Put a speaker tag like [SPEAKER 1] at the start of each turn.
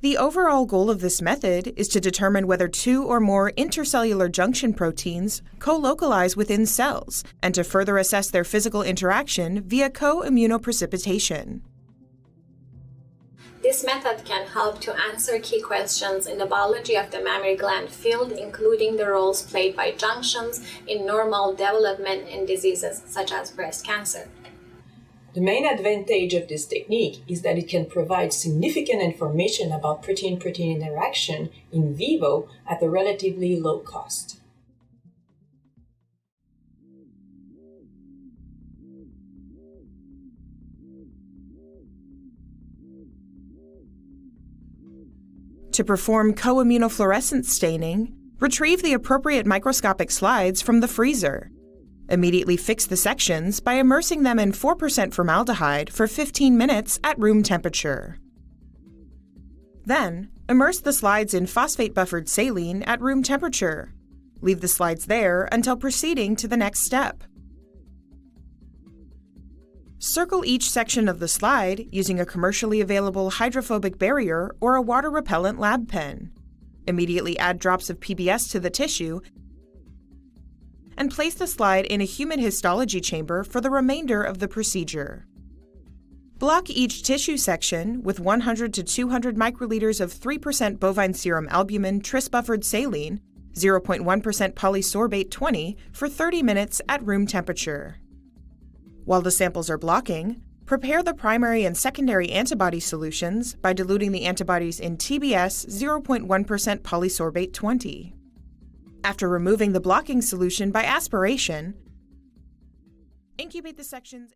[SPEAKER 1] The overall goal of this method is to determine whether two or more intercellular junction proteins co-localize within cells and to further assess their physical interaction via co-immunoprecipitation.
[SPEAKER 2] This method can help to answer key questions in the biology of the mammary gland field, including the roles played by junctions in normal development in diseases such as breast cancer.
[SPEAKER 3] The main advantage of this technique is that it can provide significant information about protein-protein interaction in vivo at a relatively low cost.
[SPEAKER 1] To perform co-immunofluorescence staining, retrieve the appropriate microscopic slides from the freezer. Immediately fix the sections by immersing them in 4% formaldehyde for 15 minutes at room temperature. Then, immerse the slides in phosphate-buffered saline at room temperature. Leave the slides there until proceeding to the next step. Circle each section of the slide using a commercially available hydrophobic barrier or a water-repellent lab pen. Immediately add drops of PBS to the tissue and place the slide in a humid histology chamber for the remainder of the procedure. Block each tissue section with 100 to 200 microliters of 3% bovine serum albumin tris-buffered saline, 0.1% polysorbate 20 for 30 minutes at room temperature. While the samples are blocking, prepare the primary and secondary antibody solutions by diluting the antibodies in TBS 0.1% polysorbate 20. After removing the blocking solution by aspiration, incubate the sections